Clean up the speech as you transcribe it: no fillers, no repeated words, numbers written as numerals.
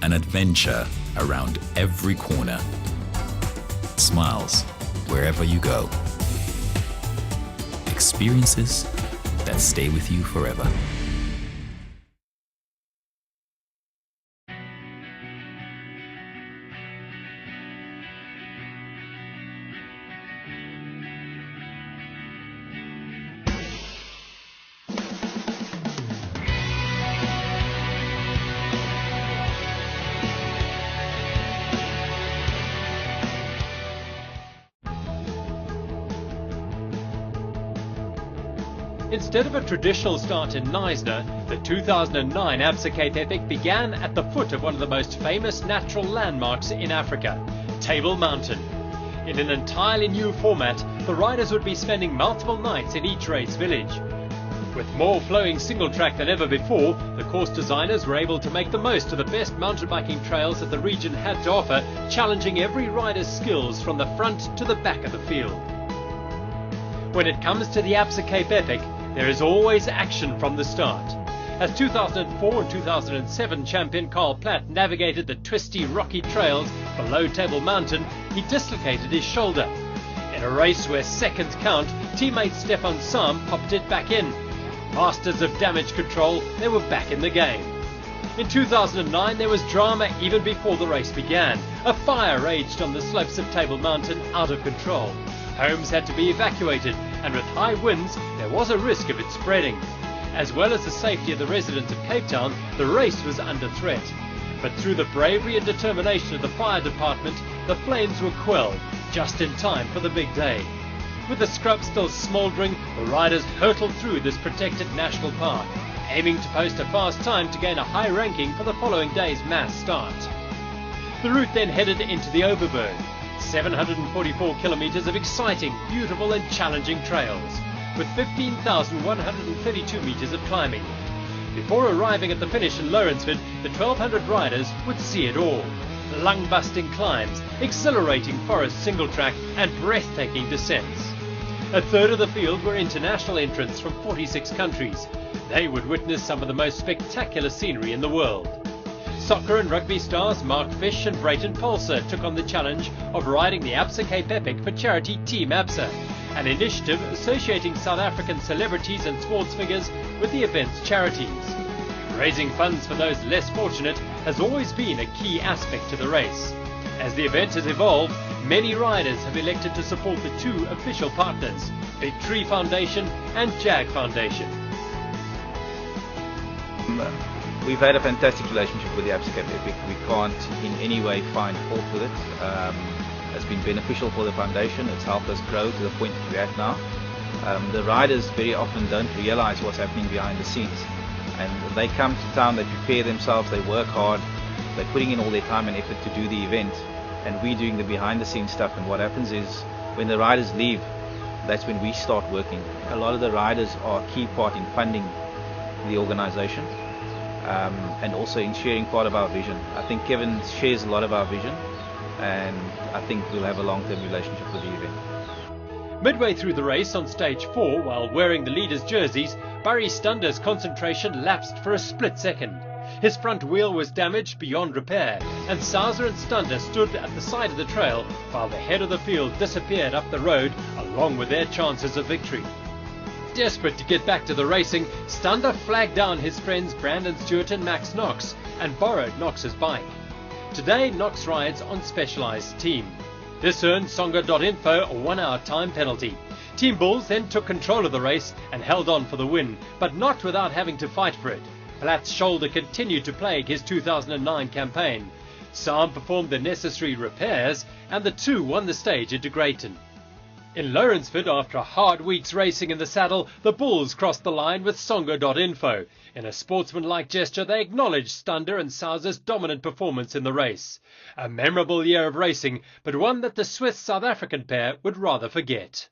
An adventure around every corner. Smiles wherever you go. Experiences that stay with you forever. Instead of a traditional start in Knysna, the 2009 Absa Cape Epic began at the foot of one of the most famous natural landmarks in Africa, Table Mountain. In an entirely new format, the riders would be spending multiple nights in each race village. With more flowing single track than ever before, the course designers were able to make the most of the best mountain biking trails that the region had to offer, challenging every rider's skills from the front to the back of the field. When it comes to the Absa Cape Epic, there is always action from the start. As 2004 and 2007 champion Carl Platt navigated the twisty, rocky trails below Table Mountain, he dislocated his shoulder. In a race where seconds count, teammate Stefan Sam popped it back in. Masters of damage control, they were back in the game. In 2009 there was drama even before the race began. A fire raged on the slopes of Table Mountain, out of control. Homes had to be evacuated, and with high winds there was a risk of it spreading. As well as the safety of the residents of Cape Town, the race was under threat. But through the bravery and determination of the fire department, the flames were quelled, just in time for the big day. With the scrub still smouldering, the riders hurtled through this protected national park, aiming to post a fast time to gain a high ranking for the following day's mass start. The route then headed into the Overberg, 744 kilometers of exciting, beautiful and challenging trails, with 15,132 meters of climbing. Before arriving at the finish in Lawrenceford, the 1,200 riders would see it all. Lung-busting climbs, exhilarating forest single track and breathtaking descents. A third of the field were international entrants from 46 countries. They would witness some of the most spectacular scenery in the world. Soccer and rugby stars Mark Fish and Brayton Polser took on the challenge of riding the Absa Cape Epic for charity Team Absa, an initiative associating South African celebrities and sports figures with the event's charities. Raising funds for those less fortunate has always been a key aspect to the race. As the event has evolved, many riders have elected to support the two official partners, Big Tree Foundation and JAG Foundation. We've had a fantastic relationship with the Absa Cape Epic. We can't in any way find fault with it. It's been beneficial for the foundation. It's helped us grow to the point that we're at now. The riders very often don't realize what's happening behind the scenes. And they come to town, they prepare themselves, they work hard, they're putting in all their time and effort to do the event. And we're doing the behind the scenes stuff. And what happens is when the riders leave, that's when we start working. A lot of the riders are a key part in funding the organization. And also in sharing part of our vision. I think Kevin shares a lot of our vision, and I think we'll have a long-term relationship with the event. Midway through the race on stage 4, while wearing the leaders' jerseys, Barry Stunder's concentration lapsed for a split second. His front wheel was damaged beyond repair, and Sauser and Stunder stood at the side of the trail while the head of the field disappeared up the road along with their chances of victory. Desperate to get back to the racing, Stunder flagged down his friends Brandon Stewart and Max Knox and borrowed Knox's bike. Today, Knox rides on Specialized Team. This earned Songa.info a 1-hour time penalty. Team Bulls then took control of the race and held on for the win, but not without having to fight for it. Platt's shoulder continued to plague his 2009 campaign. Sam performed the necessary repairs, and the two won the stage into Greyton. In Lawrenceford, after a hard week's racing in the saddle, the Bulls crossed the line with Songa.info. In a sportsmanlike gesture, they acknowledged Stunder and Sauser's dominant performance in the race. A memorable year of racing, but one that the Swiss-South African pair would rather forget.